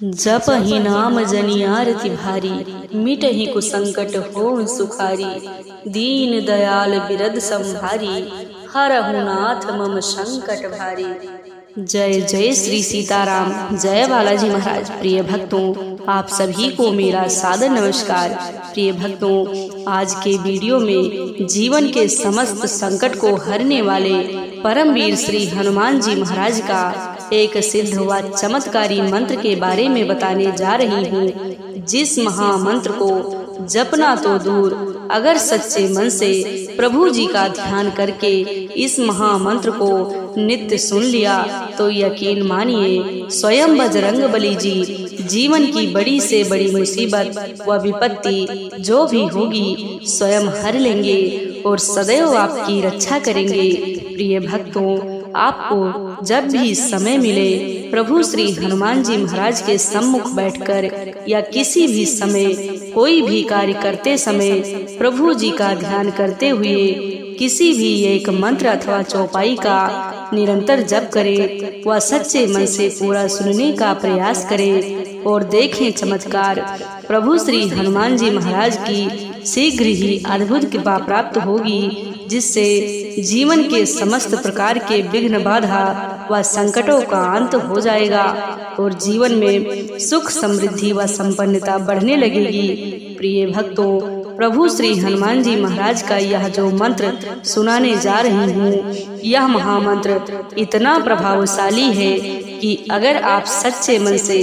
जपहि नाम जनि आरति भारी, मिटहि कुसंकट हों सुखारी। दीन दयाल बिरद संभारी, हरहु नाथ मम संकट भारी। जय जय श्री सीताराम, जय बालाजी महाराज। प्रिय भक्तों, आप सभी को मेरा सादर नमस्कार। प्रिय भक्तों, आज के वीडियो में जीवन के समस्त संकट को हरने वाले परमवीर श्री हनुमान जी महाराज का एक सिद्ध व चमत्कारी मंत्र के बारे में बताने जा रही हूँ, जिस महामंत्र को जपना तो दूर, अगर सच्चे मन से प्रभु जी का ध्यान करके इस महामंत्र को नित्य सुन लिया तो यकीन मानिए स्वयं बजरंगबली जी जीवन की बड़ी से बड़ी मुसीबत व विपत्ति जो भी होगी स्वयं हर लेंगे और सदैव आपकी रक्षा करेंगे। प्रिय भक्तों, आपको जब भी समय मिले प्रभु श्री हनुमान जी महाराज के सम्मुख बैठकर या किसी भी समय कोई भी कार्य करते समय प्रभु जी का ध्यान करते हुए किसी भी एक मंत्र अथवा चौपाई का निरंतर जप करें व सच्चे मन से पूरा सुनने का प्रयास करें और देखें चमत्कार। प्रभु श्री हनुमान जी महाराज की शीघ्र ही अद्भुत कृपा प्राप्त होगी, जिससे जीवन के समस्त प्रकार के विघ्न बाधा व संकटों का अंत हो जाएगा और जीवन में सुख समृद्धि व संपन्नता बढ़ने लगेगी। प्रिय भक्तों, प्रभु श्री हनुमान जी महाराज का यह जो मंत्र सुनाने जा रही हूँ, यह महामंत्र इतना प्रभावशाली है कि अगर आप सच्चे मन से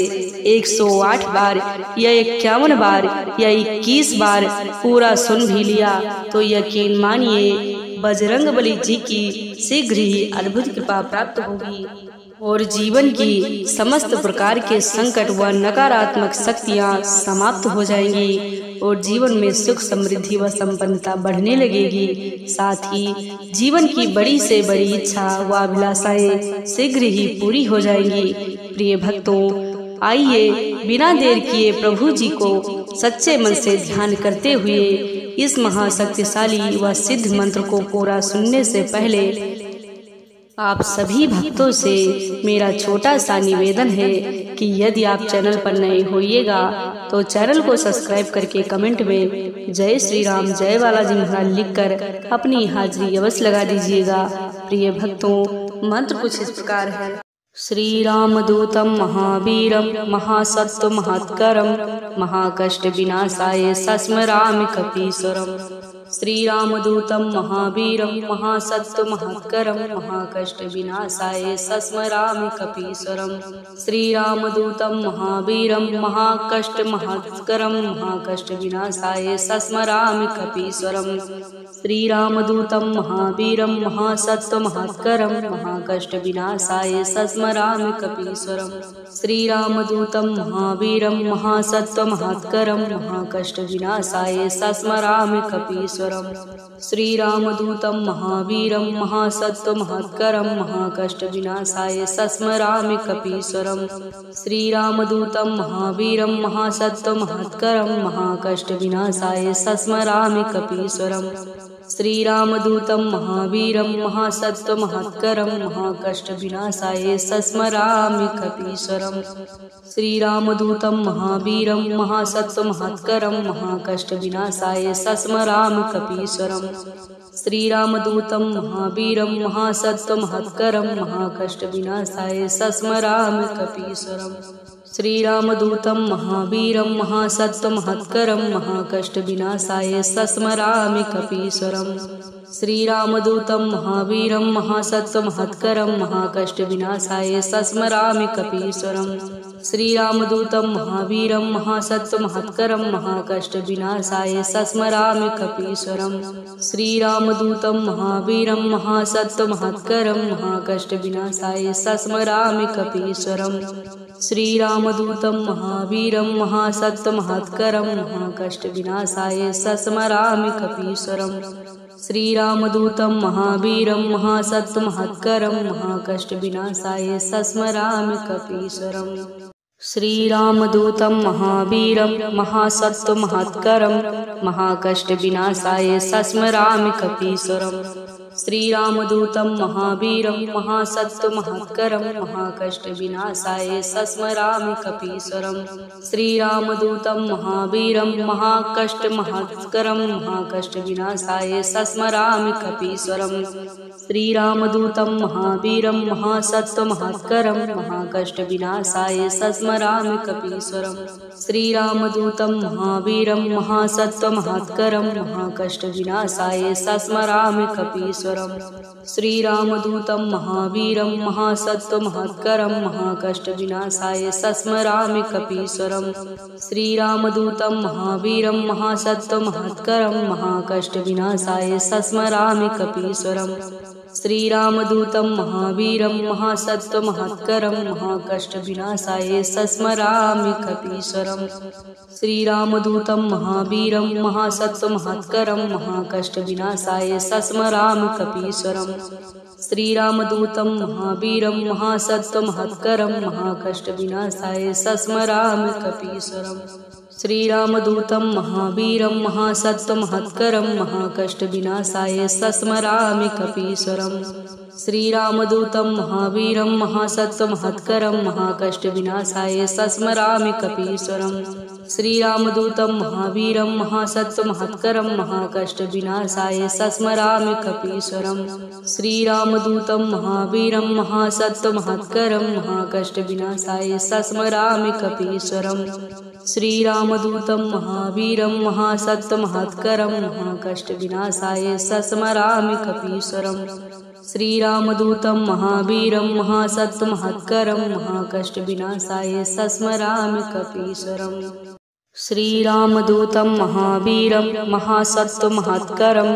108 बार या 51 बार या 21 बार पूरा सुन भी लिया तो यकीन मानिए बजरंगबली जी की शीघ्र ही अद्भुत कृपा प्राप्त होगी और जीवन की समस्त प्रकार के संकट व नकारात्मक शक्तियां समाप्त हो जाएंगी और जीवन में सुख समृद्धि व संपन्नता बढ़ने लगेगी। साथ ही जीवन की बड़ी से बड़ी इच्छा व अभिलाषाएं शीघ्र ही पूरी हो जाएंगी। प्रिय भक्तों, आइए बिना देर किए प्रभु जी को सच्चे मन से ध्यान करते हुए इस महाशक्तिशाली व सिद्ध मंत्र को पूरा सुनने से पहले आप सभी भक्तों से मेरा छोटा सा निवेदन है कि यदि आप चैनल पर नए होइएगा तो चैनल को सब्सक्राइब करके कमेंट में जय श्री राम जय बालाजी महाराज लिखकर अपनी हाजिरी अवश्य लगा दीजिएगा। प्रिय भक्तों, मंत्र कुछ इस प्रकार है। श्री राम दूतम महावीरम महासत्व महत्करम महाकष्ट विनाशाय सस्मरामि कपीश्वरम। श्री रामदूतम महावीरम महासत्व महत्करम महाकष्ट विनाशाय सस्मरामि कपीश्वरम। श्री रामदूतम महावीरम महाकष्ट महत्करम महाकष्ट विनाशाय सस्मरामि कपीश्वरम। श्री रामदूतम महावीरम महासत्व महत्करम महाकष्ट विनाशाय सस्मरामि कपीश्वरम। श्री रामदूतम महावीरम महासत्व महत्करम महाकष्ट विनाशाय सस्मरामि कपीश्वरम। श्री रामदूतम महावीरम महासत्व महत्करम महाकष्ट विनाशाय सस्मरामि कपीश्वरम। श्री रामदूतम महावीरम महासत्व महत्करम महाकष्ट विनाशाय सस्मरामि कपीश्वरम। श्री रामदूतम महावीरम महासत्व महत्करम महाकष्ट विनाशाय सस्मरामि कपीश्वरम। श्री रामदूतम महावीरम महासत्व महत्करम महाकष्ट विनाशाय सस्मरामि कपीश्वरम। श्री रामदूतम महावीरम महासत्व महत्करम महाकष्ट विनाशाय सस्मरामि कपीश्वरम। श्री रामदूतम महावीरम महासत्व महत्करम महाकष्ट विनाशाय सस्मरामि कपीश्वरम। श्री रामदूतम महावीरम महासत्व महत्करम महाकष्ट विनाशाय सस्मरामि कपीश्वरम। श्री रामदूतम महावीरम महासत्व महत्करम महाकष्ट विनाशाय सस्मरामि कपीश्वरम। श्री रामदूतम महावीरम महासत्व महत्करम महाकष्ट विनाशाय सस्मरामि कपीश्वरम। श्री रामदूतम महावीरम महासत्व महत्करम महाकष्ट विनाशाय सस्मरामि कपीश्वरम। श्री रामदूतम महावीरम महासत्व महत्करम महाकष्ट विनाशाय सस्मरामि कपीश्वरम। श्री रामदूतम महावीरम महासत्व महत्करम महाकष्ट विनाशाय सस्मरामि कपीश्वरम। श्रीरामदूतं महावीरं महासत्त्वमहत्करं महाकष्टविनाशाय सस्मरामि कपीश्वरम् श्रीरामदूतं महावीरं महाकष्टमहत्करं महाकष्टविनाशाय सस्मरामि कपीश्वरम् श्रीरामदूतं महावीरं महासत्त्वमहत्करं महाकष्टविनाशाय सस्मरामि कपीश्वरम् श्रीरामदूतं महावीरं महासत्त्वमहत्करं महाकष्टविनाशाय सस्मरामि कपीश्वरम् श्रीरामदूतं महावीरं महासत्त्वमहत्करं महाकष्टविनाशाय सस्मरामि कपीश्वरम् श्रीरामदूतं महावीरं महासत्त्वमहत्करं महाकष्टविनाशाय सस्मरामि कपीश्वरम् श्रीरामदूतं महावीरं महासत्त्वमहत्करं महाकष्टविनाशाय सस्मरामि कपीश्वरम् श्रीरामदूतं महावीरं महासत्त्वमहत्करं महाकष्टविनाशाय सस्मरामि कपीश्वरम् श्रीरामदूतं महावीरं महासत्त्वमहत्करं महाकष्टविनाशाय सस्मरामि कपीश्वरम् श्रीरामदूतं महावीरं महासत्त्वमहत्करं महाकष्टविनाशाय सस्मरामि कपीश्वरम् श्रीरामदूतं महावीरं महासत्त्वमहत्करं महाकष्टविनाशाय सस्मरामि कपीश्वरम् श्रीरामदूतं महावीरं महासत्त्वमहत्करं महाकष्टविनाशाय सस्मरामि कपीश्वरम् श्रीरामदूतं महावीरं महासत्त्वमहत्करं महाकष्टविनाशाय सस्मरामि कपीश्वरम् श्रीरामदूतं महावीरं महासत्त्वमहत्करं महाकष्टविनाशाय सस्मरामि कपीश्वरम् श्रीरामदूतं महावीरं महासत्त्वमहत्करं महाकष्टविनाशाय सस्मरामि कपीश्वरम् श्रीरामदूतं महावीरं महासत्त्वमहत्करं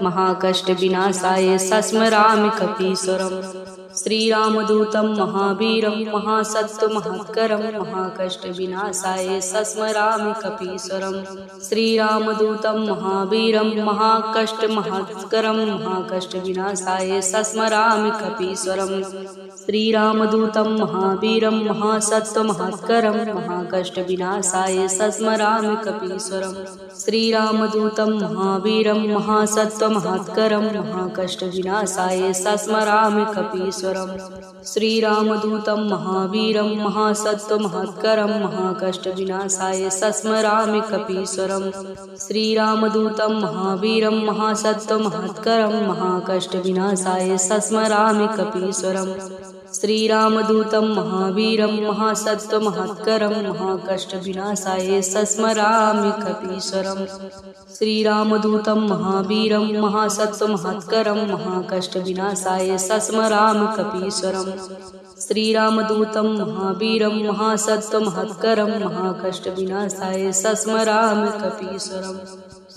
महाकष्टविनाशाय सस्मरामि कपीश्वरम् श्रीरामदूतं महावीरं महासत्त्वमहत्करं महाकष्टविनाशाय सस्मरामि कपीश्वरम् श्रीरामदूतं महावीरं महाकष्टमहत्करं महाकष्टविनाशाय सस्मरामि कपीश्वरम् श्रीरामदूतं महावीरं महासत्त्वमहत्करं महाकष्टविनाशाय सस्मरामि कपीश्वरम् श्रीरामदूतं महावीरं महासत्त्वमहत्करं महाकष्टविनाशाय सस्मरामि कपीश्वरम् श्रीरामदूतं महावीरं महासत्त्वमहत्करं महाकष्टविनाशाय सस्मरामि कपीश्वरम् श्रीरामदूतं महावीरं महासत्त्वमहत्करं महाकष्टविनाशाय सस्मरामि कपीश्वरम् श्रीरामदूतं महावीरं महासत्त्वमहत्करं महाकष्टविनाशाय सस्मरामि कपीश्वरम् श्रीरामदूतं महावीरं महासत्त्वमहत्करं महाकष्टविनाशाय सस्मरामि कपीश्वरम् श्रीरामदूतं महावीरं महासत्त्वमहत्करं महाकष्टविनाशाय सस्मरामि कपीश्वरम्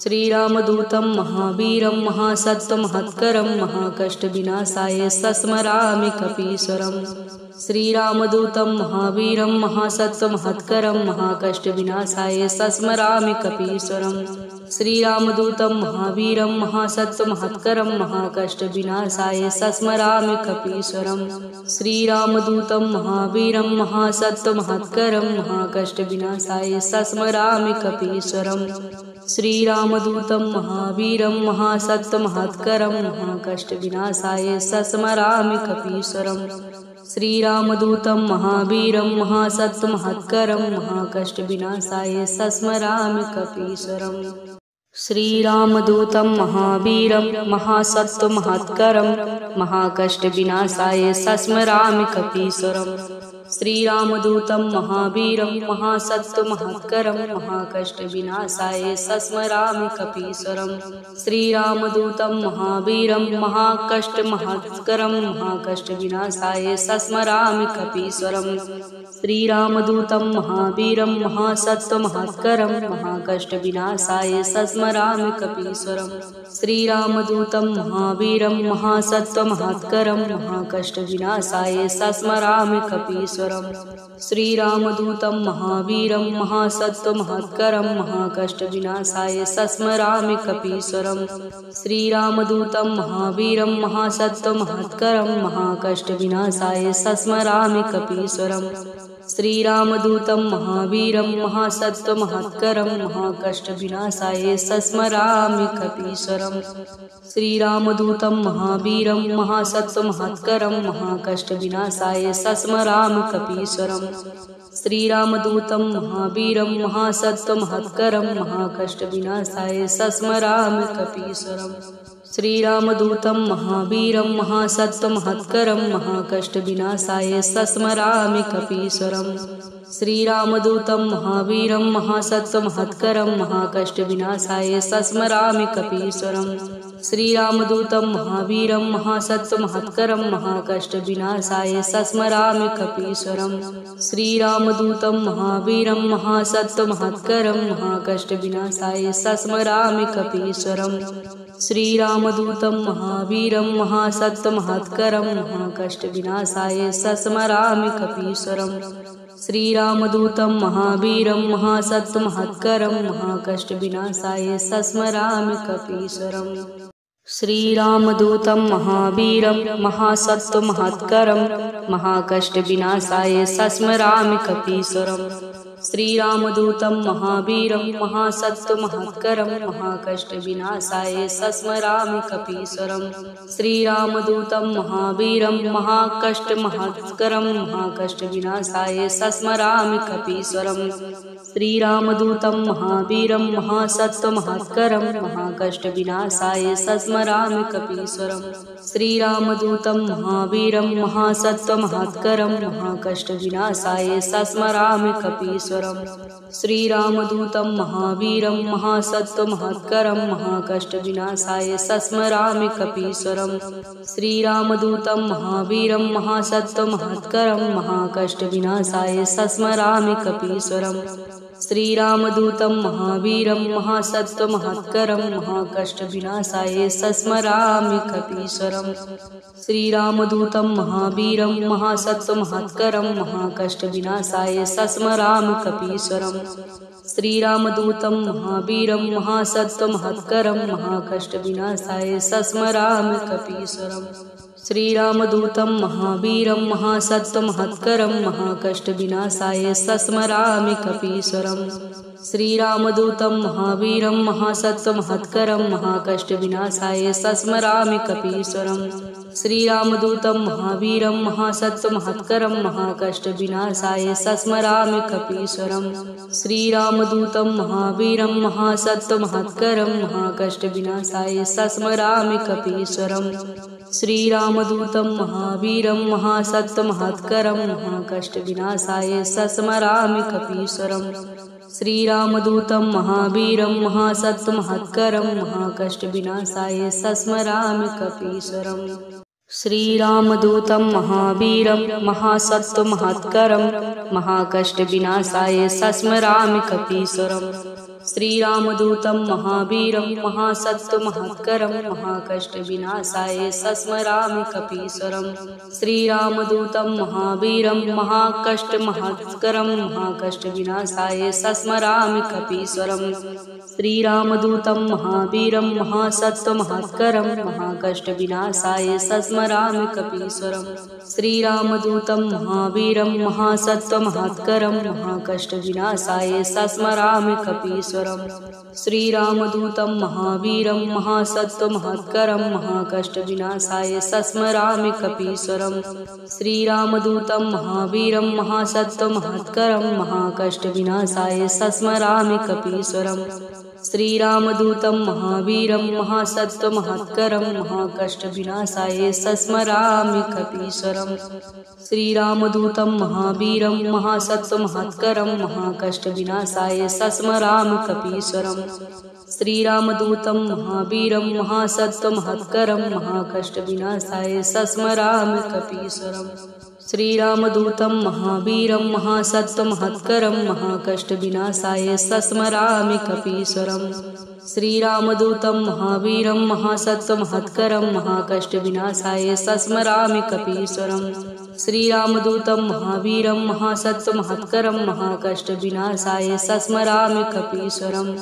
श्रीरामदूतं महावीरं महासत्त्वमहत्करं महाकष्टविनाशाय सस्मरामि कपीश्वरम् श्रीरामदूतं महावीरं महासत्त्वमहत्करं महाकष्टविनाशाय सस्मरामि कपीश्वरम् श्रीरामदूतं महावीरं महासत्त्वमहत्करं महाकष्टविनाशाय सस्मरामि कपीश्वरम् श्रीरामदूतं महावीरं महासत्त्वमहत्करं महाकष्टविनाशाय सस्मरामि कपीश्वरम् श्रीरामदूतं महावीरं महासत्त्वमहत्करं महाकष्टविनाशाय सस्मरामि कपीश्वरम् श्रीरामदूतं महावीरं महासत्त्वमहत्करं महाकष्टविनाशाय सस्मरामि कपीश्वरम् श्रीरामदूतं महावीरं महासत्त्वमहत्करं महाकष्टविनाशाय सस्मरामि कपीश्वरम् श्रीरामदूतं महावीरं महासत्त्वमहत्करं महाकष्टविनाशाय सस्मरामि कपीश्वरम् श्रीरामदूतं महावीरं महाकष्टमहत्करं महाकष्टविनाशाय सस्मरामि कपीश्वरम् श्रीरामदूतं महावीरं महासत्त्वमहत्करं महाकष्टविनाशाय सस्मरामि कपीश्वरम् श्रीरामदूतं महावीरं महासत्त्वमहत्करं महाकष्टविनाशाय सस्मरामि कपीश्वरम् श्रीरामदूतं महावीरं महासत्त्वमहत्करं महाकष्टविनाशाय सस्मरामि कपीश्वरम् श्रीरामदूतं महावीरं महासत्त्वमहत्करं महाकष्टविनाशाय सस्मरामि कपीश्वरम् श्रीरामदूतं महावीरं महासत्त्वमहत्करं महाकष्टविनाशाय सस्मरामि कपीश्वरम् श्रीरामदूतं महावीरं महासत्त्वमहत्करं महाकष्टविनाशाय सस्मरामि कपीश्वरम् श्रीरामदूतं महावीरं महासत्त्वमहत्करं महाकष्टविनाशाय सस्मरामि कपीश्वरम् श्रीरामदूतं महावीरं महासत्त्वमहत्करं महाकष्टविनाशाय सस्मरामि कपीश्वरम् श्रीरामदूतं महावीरं महासत्त्वमहत्करं महाकष्टविनाशाय सस्मरामि कपीश्वरम् श्रीरामदूतं महावीरं महासत्त्वमहत्करं महाकष्टविनाशाय सस्मरामि कपीश्वरम् श्रीरामदूतं महावीरं महासत्त्वमहत्करं महाकष्टविनाशाय सस्मरामि कपीश्वरम् श्रीरामदूतं महावीरं महासत्त्वमहत्करं महाकष्टविनाशाय सस्मरामि कपीश्वरम् श्रीरामदूतं महावीरं महासत्त्वमहत्करं महाकष्टविनाशाय सस्मरामि कपीश्वरम् श्रीरामदूतं महावीरं महासत्त्वमहत्करं महाकष्टविनाशाय सस्मरामि कपीश्वरम् श्रीरामदूतं महावीरं महासत्त्वमहत्करं महाकष्टविनाशाय सस्मरामि कपीश्वरम् श्रीरामदूतं महावीरं महाकष्टमहत्करं महाकष्टविनाशाय सस्मरामि कपीश्वरम् श्रीरामदूतं महावीरं महासत्त्वमहत्करं महाकष्टविनाशाय सस्मरामि कपीश्वरम् श्रीरामदूतं महावीरं महासत्त्वमहत्करं महाकष्टविनाशाय सस्मरामि कपीश्वरम् श्रीरामदूतं महावीरं महासत्त्वमहत्करं महाकष्टविनाशाय सस्मरामि कपीश्वरम् श्रीरामदूतं महावीरं महासत्त्वमहत्करं महाकष्टविनाशाय सस्मरामि कपीश्वरम् श्रीरामदूतं महावीरं महासत्त्वमहत्करं महाकष्टविनाशाय सस्मरामि कपीश्वरम् श्रीरामदूतं महावीरं महासत्त्वमहत्करं महाकष्टविनाशाय सस्मरामि कपीश्वरम् श्रीरामदूतं महावीरं महासत्त्वमहत्करं महाकष्टविनाशाय सस्मरामि कपीश्वरम् श्रीरामदूतं महावीरं महासत्त्वमहत्करं महाकष्टविनाशाय सस्मरामि कपीश्वरम् श्रीरामदूतं महावीरं महासत्त्वमहत्करं महाकष्टविनाशाय सस्मरामि कपीश्वरम् श्रीरामदूतं महावीरं महासत्त्वमहत्करं महाकष्टविनाशाय सस्मरामि कपीश्वरम् श्रीरामदूतं महावीरं महासत्त्वमहत्करं महाकष्टविनाशाय सस्मरामि कपीश्वरम् श्रीरामदूतं महावीरं महासत्त्वमहत्करं महाकष्टविनाशाय सस्मरामि कपीश्वरम् श्रीरामदूतं महावीरं महासत्त्वमहत्करं महाकष्टविनाशाय सस्मरामि कपीश्वरम् श्रीरामदूतं महावीरं महासत्त्वमहत्करं महाकष्टविनाशाय सस्मरामि कपीश्वरम् श्रीरामदूतं महावीरं महासत्त्वमहत्करं महाकष्टविनाशाय सस्मरामि कपीश्वरम् श्रीरामदूतं महावीरं महाकष्टमहत्करं महाकष्टविनाशाय सस्मरामि कपीश्वरम् श्रीरामदूतं महावीरं महासत्त्वमहत्करं महाकष्टविनाशाय सस्मरामि कपीश्वरम् श्रीरामदूतं महावीरं महासत्त्वमहत्करं महाकष्टविनाशाय सस्मरामि कपीश्वरम् श्रीरामदूतं महावीरं महासत्त्वमहत्करं महाकष्टविनाशाय सस्मरामि कपीश्वरम् श्रीरामदूतं महावीरं महासत्त्वमहत्करं महाकष्टविनाशाय सस्मरामि कपीश्वरम् श्रीरामदूतं महावीरं महासत्त्वमहत्करं महाकष्टविनाशाय सस्मरामि कपीश्वरम् श्रीरामदूतं महावीरं महासत्त्वमहत्करं महाकष्टविनाशाय सस्मरामि कपीश्वरम् श्रीरामदूतं महावीरं महासत्त्वमहत्करं महाकष्टविनाशाय सस्मरामि कपीश्वरम् श्रीरामदूतं महावीरं महासत्त्वमहत्करं महाकष्टविनाशाय सस्मरामि कपीश्वरम् श्रीरामदूतं महावीरं महासत्त्वमहत्करं महाकष्टविनाशाय सस्मरामि कपीश्वरम् श्रीरामदूतं महावीरं महासत्त्वमहत्करं महाकष्टविनाशाय सस्मरामि कपीश्वरम्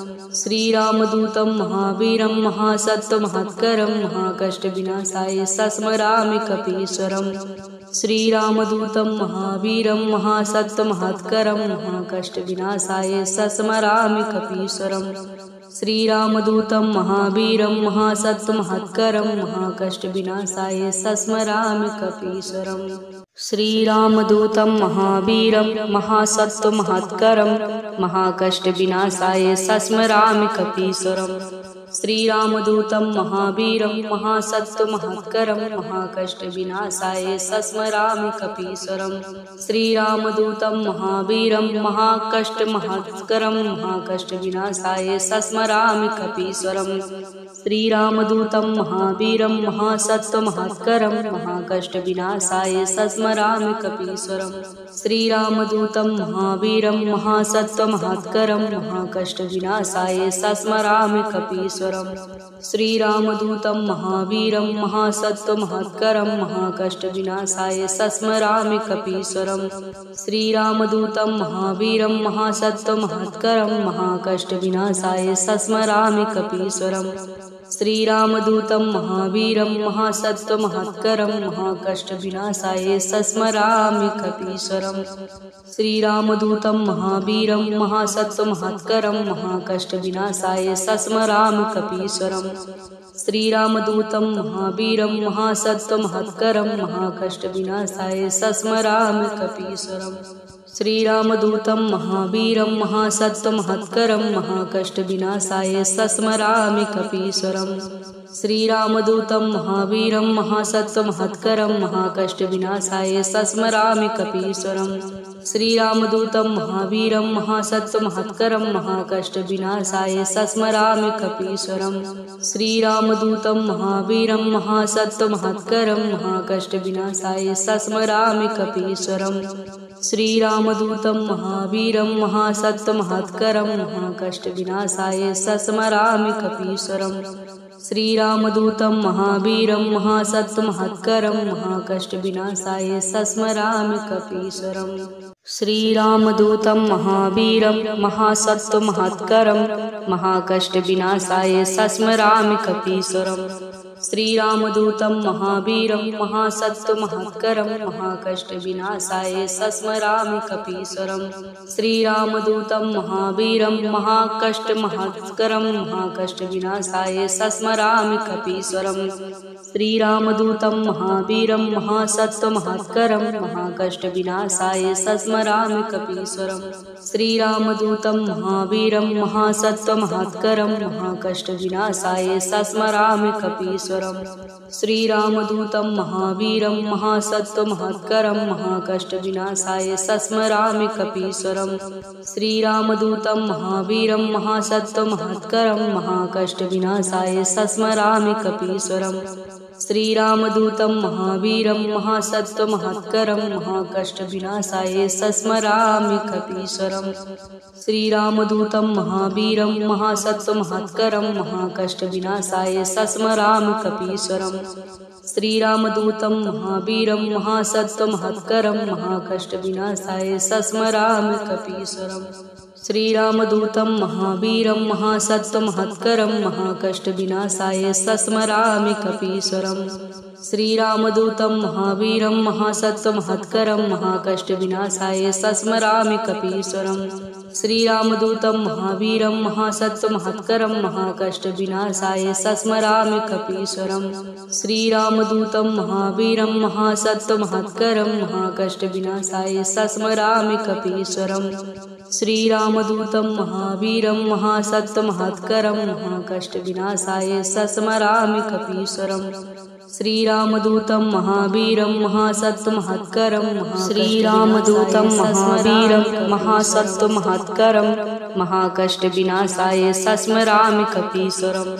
श्रीरामदूतं महावीरं महासत्त्वमहत्करं महाकष्टविनाशाय सस्मरामि कपीश्वरम् श्रीरामदूतं महावीरं महासत्त्वमहत्करं महाकष्टविनाशाय सस्मरामि कपीश्वरम् श्रीरामदूतं महावीरं महासत्त्वमहत्करं महाकष्टविनाशाय सस्मरामि कपीश्वरम् श्रीरामदूतं महावीरं महासत्त्वमहत्करं महाकष्टविनाशाय सस्मरामि कपीश्वरम् श्रीरामदूतं महावीरं महासत्त्वमहत्करं महाकष्टविनाशाय सस्मरामि कपीश्वरम् श्रीरामदूतं महावीरं महाकष्टमहत्करं महाकष्टविनाशाय सस्मरामि कपीश्वरम् श्रीरामदूतं महावीरं महासत्त्वमहत्करं महाकष्टविनाशाय सस्मरामि कपीश्वरम् श्रीरामदूतं महावीरं महासत्त्वमहत्करं महाकष्टविनाशाय सस्मरामि कपीश्वरम् श्रीरामदूतं महावीरं महासत्त्वमहत्करं महाकष्टविनाशाय सस्मरामि कपीश्वरम् श्रीरामदूतं महावीरं महासत्त्वमहत्करं महाकष्टविनाशाय सस्मरामि कपीश्वरम् श्रीरामदूतं महावीरं महासत्त्वमहत्करं महाकष्टविनाशाय सस्मरामि कपीश्वरम् श्रीरामदूतं महावीरं महासत्त्वमहत्करं महाकष्टविनाशाय सस्मरामि कपीश्वरम् श्रीरामदूतं महावीरं महासत्त्वमहत्करं महाकष्टविनाशाय सस्मरामि कपीश्वरम् श्रीरामदूतं महावीरं महासत्त्वमहत्करं महाकष्टविनाशाय सस्मरामि कपीश्वरम् श्रीरामदूतं महावीरं महासत्त्वमहत्करं महाकष्टविनाशाय सस्मरामि कपीश्वरम् श्रीरामदूतं महावीरं महासत्त्वमहत्करं महाकष्टविनाशाय सस्मरामि कपीश्वरम् श्रीरामदूतं महावीरं महासत्त्वमहत्करं महाकष्टविनाशाय सस्मरामि कपीश्वरम् श्रीरामदूतं महावीरं महासत्त्वमहत्करं महाकष्टविनाशाय सस्मरामि कपीश्वरम् श्रीरामदूतं महावीरं महासत्त्वमहत्करं महाकष्टविनाशाय सस्मरामि कपीश्वरम् श्रीरामदूतं महावीरं महासत्त्वमहत्करं महाकष्टविनाशाय सस्मरामि कपीश्वरम् श्रीरामदूतं महावीरं महासत्त्वमहत्करं महाकष्टविनाशाय सस्मरामि कपीश्वरम् श्रीरामदूतं महावीरं महाकष्टमहत्करं महाकष्टविनाशाय सस्मरामि कपीश्वरम् श्रीरामदूतं महावीरं महासत्त्वमहत्करं महाकष्टविनाशाय सस्मरामि कपीश्वरम् श्रीरामदूतं महावीरं महासत्त्वमहत्करं महाकष्टविनाशाय सस्मरामि कपीश्वरम् श्रीरामदूतं महावीरं महासत्त्वमहत्करं महाकष्टविनाशाय सस्मरामि कपीश्वरम् श्रीरामदूतं महावीरं महासत्त्वमहत्करं महाकष्टविनाशाय सस्मरामि कपीश्वरम् श्रीरामदूतं महावीरं महासत्त्वमहत्करं महाकष्टविनाशाय सस्मरामि कपीश्वरम् श्रीरामदूतं महावीरं महासत्त्वमहत्करं महाकष्टविनाशाय सस्मरामि कपीश्वरम् श्रीरामदूतं महावीरं महासत्त्वमहत्करं महाकष्टविनाशाय सस्मरामि कपीश्वरम् श्रीरामदूतं महावीरं महासत्त्वमहत्करं महाकष्टविनाशाय सस्मरामि कपीश्वरम् श्रीरामदूतं महावीरं महासत्त्वमहत्करं महाकष्टविनाशाय सस्मरामि कपीश्वरम् श्रीरामदूतं महावीरं महासत्त्वमहत्करं महाकष्टविनाशाय सस्मरामि कपीश्वरम् श्रीरामदूतं महावीरं महासत्त्वमहत्करं महाकष्टविनाशाय सस्मरामि कपीश्वरम् श्रीरामदूतं महावीरं महासत्त्वमहत्करं महाकष्टविनाशाय सस्मरामि कपीश्वरम् श्रीरामदूतं महावीरं महासत्त्वमहत्करं श्रीरामदूतं महावीरं महासत्त्वमहत्करं महाकष्टविनाशाय सस्मरामि कपीश्वरम्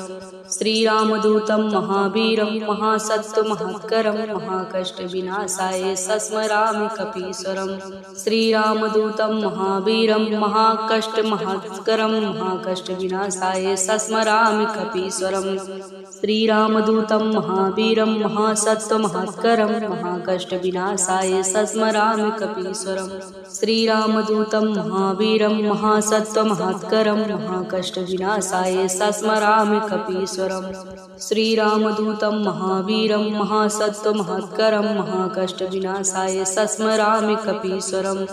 श्रीरामदूतं महावीरं महासत्त्वमहत्करं महाकष्टविनाशाय सस्मरामि कपीश्वरम् श्रीरामदूतं महावीरं महाकष्टमहत्करं महाकष्टविनाशाय सस्मरामि कपीश्वरम् श्रीरामदूतं महावीरं महासत्त्वमहत्करं महाकष्टविनाशाय सस्मरामि कपीश्वरम् श्रीरामदूतं महावीरं महासत्त्वमहत्करं महाकष्टविनाशाय सस्मरामि कपीश्वरम् कपीश्वरम् श्रीरामदूतं महावीरं महासत्त्वमहत्करं महाकष्टविनाशाय सस्मरामि कपीश्वरम्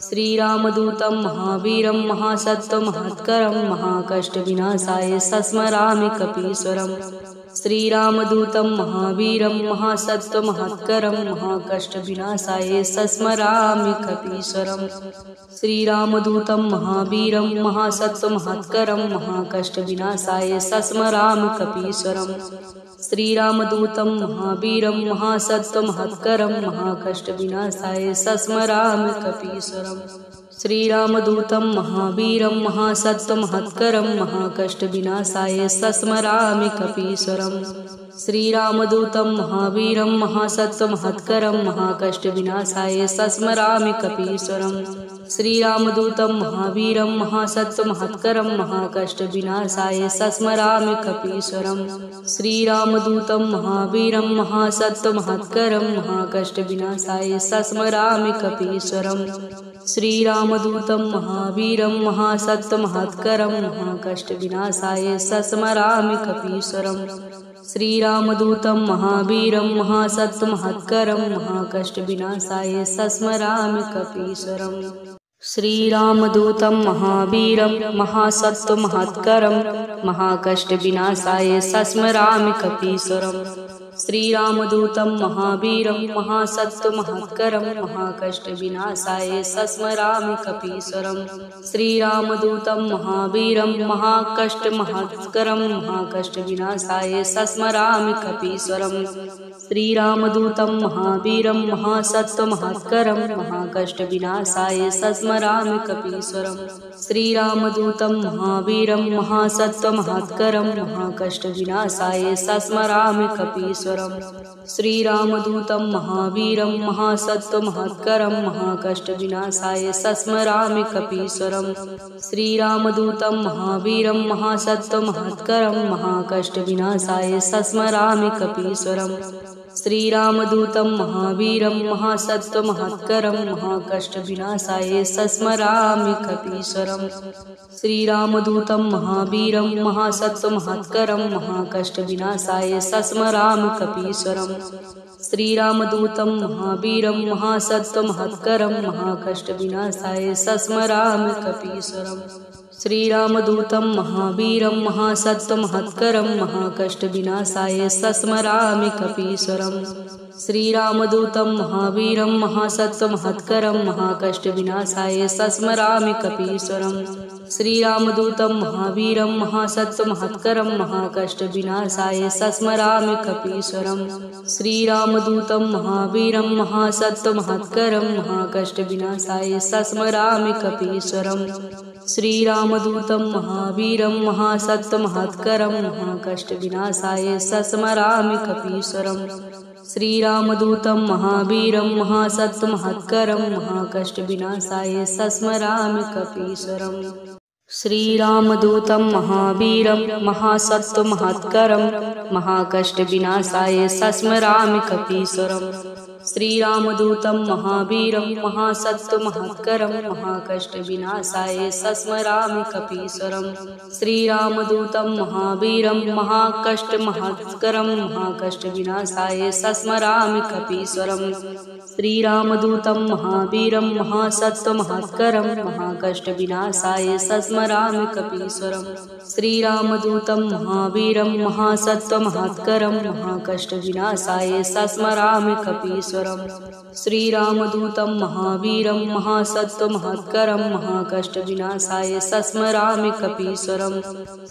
श्रीरामदूतं महावीरं महासत्त्वमहत्करं महाकष्टविनाशाय सस्मरामि कपीश्वरम् श्रीरामदूतं महावीरं महासत्त्वमहत्करं महाकष्टविनाशाय सस्मरामि कपीश्वरम् श्रीरामदूतं महावीरं महासत्त्वमहत्करं महाकष्टविनाशाय सस्मरामि कपीश्वरम् श्रीरामदूतं महावीरं महासत्त्वमहत्करं महाकष्टविनाशाय सस्मरामि कपीश्वरम् श्रीरामदूतं महावीरं महासत्त्वमहत्करं महाकष्टविनाशाय सस्मरामि कपीश्वरम् श्रीरामदूतं महावीरं महासत्त्वमहत्करं महाकष्टविनाशाय सस्मरामि कपीश्वरम् श्रीरामदूतं महावीरं महासत्त्वमहत्करं महाकष्टविनाशाय सस्मरामि कपीश्वरम् श्रीरामदूतं महावीरं महासत्त्वमहत्करं महाकष्टविनाशाय सस्मरामि कपीश्वरम् श्रीरामदूतं महावीरं महासत्त्वमहत्करं महाकष्टविनाशाय सस्मरामि कपीश्वरम् श्रीरामदूतं महावीरं महासत्त्वमहत्करं महाकष्टविनाशाय सस्मरामि कपीश्वरम् श्रीरामदूतं महावीरं महासत्त्वमहत्करं महाकष्टविनाशाय सस्मरामि कपीश्वरम् श्रीरामदूतं महावीरं महासत्त्वमहत्करं महाकष्टविनाशाय सस्मरामि कपीश्वरम् श्रीरामदूतं महावीरं महाकष्टमहत्करं महाकष्टविनाशाय सस्मरामि कपीश्वरम् श्रीरामदूतं महावीरं महासत्त्वमहत्करं महाकष्टविनाशाय सस्मरामि कपीश्वरम् श्रीरामदूतं महावीरं महासत्त्वमहत्करं महाकष्टविनाशाय सस्मरामि कपीश्वरम् श्रीरामदूतं महावीरं महासत्त्वमहत्करं महाकष्टविनाशाय सस्मरामि कपीश्वरम् श्रीरामदूतं महावीरं महासत्त्वमहत्करं महाकष्टविनाशाय सस्मरामि कपीश्वरम् श्रीरामदूतं महावीरं महासत्त्वमहत्करं महाकष्टविनाशाय सस्मरामि कपीश्वरम् श्रीरामदूतं महावीरं महासत्त्वमहत्करं महाकष्टविनाशाय सस्मरामि कपीश्वरम् श्रीरामदूतं महावीरं महासत्त्वमहत्करं महाकष्टविनाशाय सस्मरामि कपीश्वरम् श्रीरामदूतं महावीरं महासत्त्वमहत्करं महाकष्टविनाशाय सस्मरामि कपीश्वरम् श्रीरामदूतं महावीरं महासत्त्वमहत्करं महाकष्टविनाशाय सस्मरामि कपीश्वरम् श्रीरामदूतं महावीरं महासत्त्वमहत्करं महाकष्टविनाशाय सस्मरामि कपीश्वरम् श्रीरामदूतं महावीरं महासत्त्वमहत्करं महाकष्टविनाशाय सस्मरामि कपीश्वरम् श्रीरामदूतं महावीरं महासत्त्वमहत्करं महाकष्टविनाशाय सस्मरामि कपीश्वरम् श्रीरामदूतं महावीरं महासत्त्वमहत्करं महाकष्टविनाशाय सस्मरामि कपीश्वरम् श्रीरामदूतं महावीरं महासत्त्वमहत्करं महाकष्टविनाशाय सस्मरामि कपीश्वरम् श्रीरामदूतं महावीरं महासत्त्वमहत्करं महाकष्टविनाशाय सस्मरामि कपीश्वरम् श्रीरामदूतं महावीरं महाकष्टमहत्करं महाकष्टविनाशाय सस्मरामि कपीश्वरम् श्रीरामदूतं महावीरं महासत्त्वमहत्करं महाकष्टविनाशाय सस्मरामि कपीश्वरम् श्रीरामदूतं महावीरं महासत्त्वमहत्करं महाकष्टविनाशाय सस्मरामि कपीश्वरम् श्रीरामदूतं महावीरं महासत्त्वमहत्करं महाकष्टविनाशाय सस्मरामि कपीश्वरम्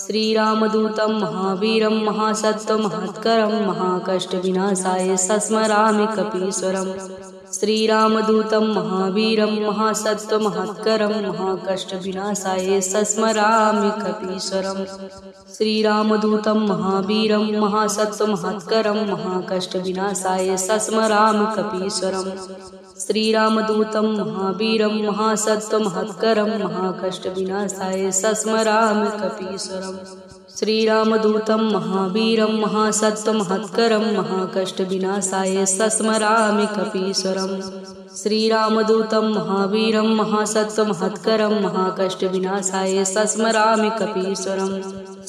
श्रीरामदूतं महावीरं महासत्त्वमहत्करं महाकष्टविनाशाय सस्मरामि कपीश्वरम् श्रीरामदूतं महावीरं महासत्त्वमहत्करं महाकष्टविनाशाय सस्मरामि कपीश्वरम् श्रीरामदूतं महावीरं महासत्त्वमहत्करं महाकष्टविनाशाय सस्मरामि कपीश्वरम् श्रीरामदूतं महावीरं महासत्त्वमहत्करं महाकष्टविनाशाय सस्मरामि कपीश्वरम् श्रीरामदूतं महावीरं महासत्त्वमहत्करं महाकष्टविनाशाय सस्मरामि कपीश्वरम् श्रीरामदूतं महावीरं महासत्त्वमहत्करं महाकष्टविनाशाय सस्मरामि कपीश्वरम्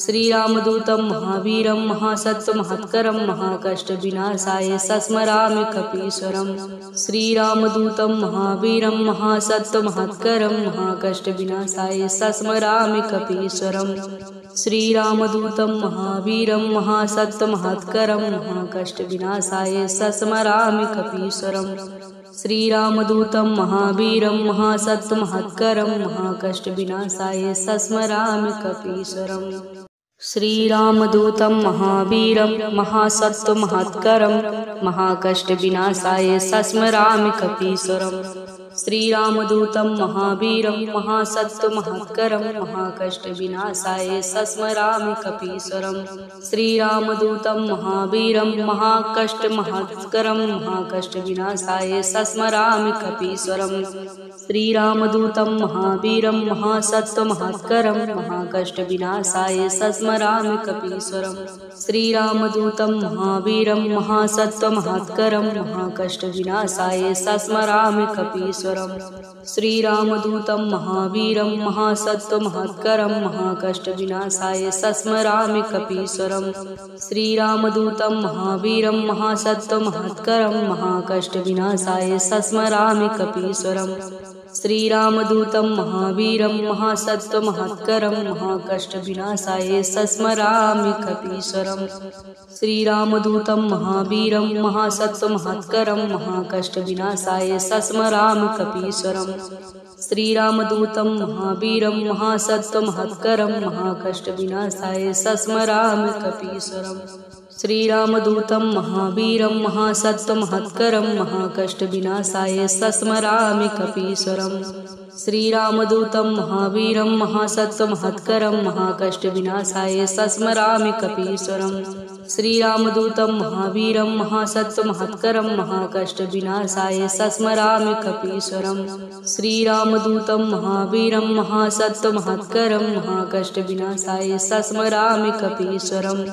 श्रीरामदूतं महावीरं महासत्त्वमहत्करं महाकष्टविनाशाय सस्मरामि कपीश्वरम् श्रीरामदूतं महावीरं महासत्त्वमहत्करं महाकष्टविनाशाय सस्मरामि कपीश्वरम् श्रीरामदूतं महावीरं महासत्त्वमहत्करं महाकष्टविनाशाय सस्मरामि कपीश्वरम् श्रीरामदूतं महावीरं महासत्त्वमहत्करं महाकष्टविनाशाय सस्मरामि कपीश्वरम् श्रीरामदूतं महावीरं महासत्त्वमहत्करं महाकष्टविनाशाय सस्मरामि कपीश्वरम् श्रीरामदूतं महावीरं महासत्त्वमहत्करं महाकष्टविनाशाय सस्मरामि कपीश्वरम् श्रीरामदूतं महावीरं महाकष्टमहत्करं महाकष्टविनाशाय सस्मरामि कपीश्वरम् श्रीरामदूतं महावीरं महासत्त्वमहत्करं महाकष्टविनाशाय सस्मरामि कपीश्वरम् श्रीरामदूतं महावीरं महासत्त्वमहत्करं महाकष्टविनाशाय सस्मरामि कपीश्वरम् श्रीरामदूतं महावीरं महासत्त्वमहत्करं महाकष्टविनाशाय सस्मरामि कपीश्वरम् श्रीरामदूतं महावीरं महासत्त्वमहत्करं महाकष्टविनाशाय सस्मरामि कपीश्वरम् श्रीरामदूतं महावीरं महासत्त्वमहत्करं महाकष्टविनाशाय सस्मरामि कपीश्वरम् श्रीरामदूतं महावीरं महासत्त्वमहत्करं महाकष्टविनाशाय सस्मरामि कपीश्वरम् श्रीरामदूतं महावीरं महासत्त्वमहत्करं महाकष्टविनाशाय सस्मरामि कपीश्वरम् श्रीरामदूतं महावीरं महासत्त्वमहत्करं महाकष्टविनाशाय सस्मरामि कपीश्वरम् श्रीरामदूतं महावीरं महासत्त्वमहत्करं महाकष्टविनाशाय सस्मरामि कपीश्वरम् श्रीरामदूतं महावीरं महासत्त्वमहत्करं महाकष्टविनाशाय सस्मरामि कपीश्वरम् श्रीरामदूतं महावीरं महासत्त्वमहत्करं महाकष्टविनाशाय सस्मरामि कपीश्वरम्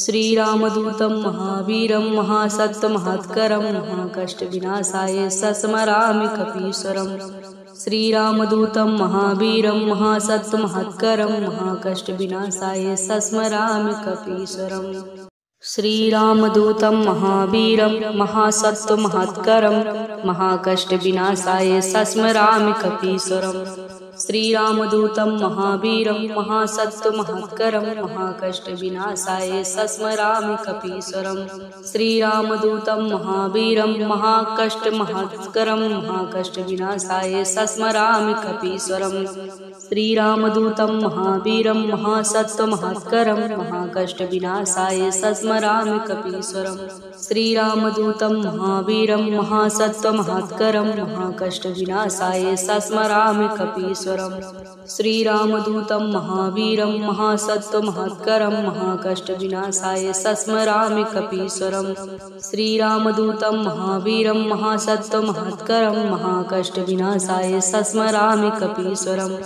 श्रीरामदूतं महावीरं महासत्त्वमहत्करं महाकष्टविनाशाय सस्मरामि कपीश्वरम् श्रीरामदूतं महावीरं महासत्त्वमहत्करं महाकष्टविनाशाय सस्मरामि कपीश्वरम् श्रीरामदूतं महावीरं महासत्त्वमहत्करं महाकष्टविनाशाय सस्मरामि कपीश्वरम् श्रीरामदूतं महावीरं महासत्त्वमहत्करं महाकष्टविनाशाय सस्मरामि कपीश्वरम् श्रीरामदूतं महावीरं महाकष्टमहत्करं महाकष्टविनाशाय सस्मरामि कपीश्वरम् श्रीरामदूतं महावीरं महासत्त्वमहत्करं महाकष्टविनाशाय सस्मरामि कपीश्वरम् श्रीरामदूतं महावीरं महासत्त्वमहत्करं महाकष्टविनाशाय सस्मरामि कपीश्वरम् श्रीरामदूतं महावीरं महासत्त्वमहत्करं महाकष्टविनाशाय सस्मरामि कपीश्वरम् श्रीरामदूतं महावीरं महासत्त्वमहत्करं महाकष्टविनाशाय सस्मरामि कपीश्वरम्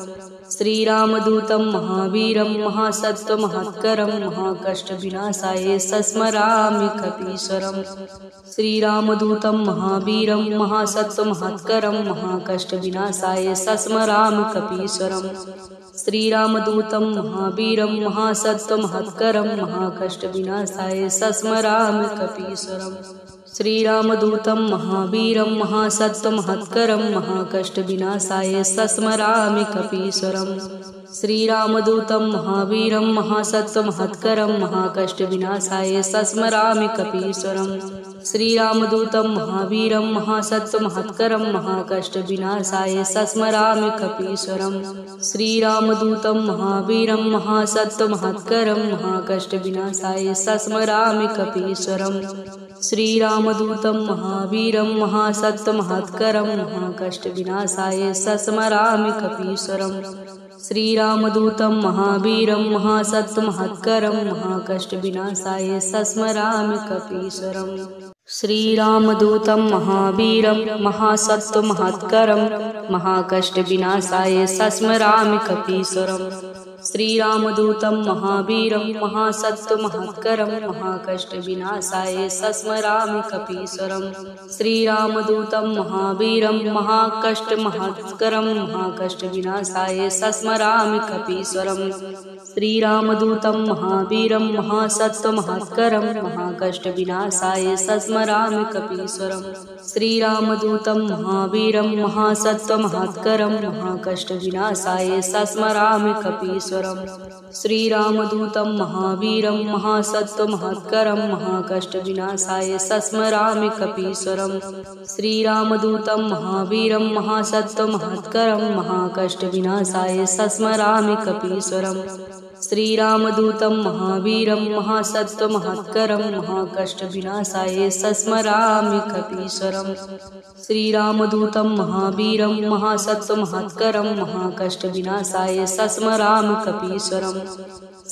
श्रीरामदूतं महावीरं महासत्त्वमहत्करं महाकष्टविनाशाय सस्मरामि कपीश्वरम् श्रीरामदूतं महावीरं महासत्त्वमहत्करं महाकष्टविनाशाय सस्मरामि कपीश्वरम् श्रीरामदूतं महावीरं महासत्त्वमहत्करं महाकष्टविनाशाय सस्मरामि कपीश्वरम् श्रीरामदूतं महावीरं महासत्त्वमहत्करं महाकष्टविनाशाय सस्मरामि कपीश्वरम् श्रीरामदूतं महावीरं महासत्त्वमहत्करं महाकष्टविनाशाय सस्मरामि कपीश्वरम् श्रीरामदूतं महावीरं महासत्त्वमहत्करं महाकष्टविनाशाय सस्मरामि कपीश्वरम् श्रीरामदूतं महावीरं महासत्त्वमहत्करं महाकष्टविनाशाय सस्मरामि कपीश्वरम् श्रीरामदूतं महावीरं महासत्त्वमहत्करं महाकष्टविनाशाय सस्मरामि कपीश्वरम् श्रीरामदूतं महावीरं महासत्त्वमहत्करं महाकष्टविनाशाय सस्मरामि कपीश्वरम् श्रीरामदूतं महावीरं महासत्त्वमहत्करं महाकष्टविनाशाय सस्मरामि कपीश्वरम् श्रीरामदूतं महावीरं महासत्त्वमहत्करं महाकष्टविनाशाय सस्मरामि कपीश्वरं। श्रीरामदूतं महावीरं महाकष्टमहत्करं महाकष्टविनाशाय सस्मरामि कपीश्वरं। श्रीरामदूतं महावीरं महासत्त्वमहत्करं महाकष्टविनाशाय सस्मरामि कपीश्वरं। श्रीरामदूतं महावीरं महासत्त्वमहत्करं महाकष्टविनाशाय सस्मरामि कपीश्वरं। श्रीरामदूतं महावीरं महासत्त्वमहत्करं महाकष्टविनाशाय सस्मरामि कपीश्वरं। श्रीरामदूतं महावीरं महासत्त्वमहत्करं महाकष्टविनाशाय सस्मरामि कपीश्वरं। श्रीरामदूतं महावीरं महासत्त्वमहत्करं महाकष्टविनाशाय सस्मरामि कपीश्वरं। श्रीरामदूतं महावीरं महासत्त्वमहत्करं महाकष्टविनाशाय सस्मरामि कपीश्वरं।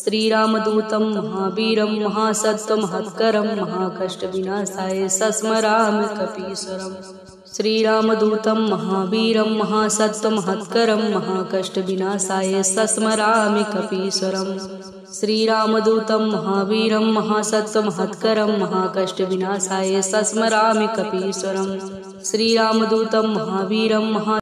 श्रीरामदूतं महावीरं महासत्त्वमहत्करं महाकष्टविनाशाय सस्मरामि कपीश्वरं। श्रीरामदूतं महावीरं महासत्त्वमहत्करं महाकष्टविनाशाय सस्मरामि कपीश्वरं। श्रीरामदूतं महावीरं महासत्त्वमहत्करं महाकष्टविनाशाय सस्मरामि कपीश्वरं। श्रीरामदूतं महावीरं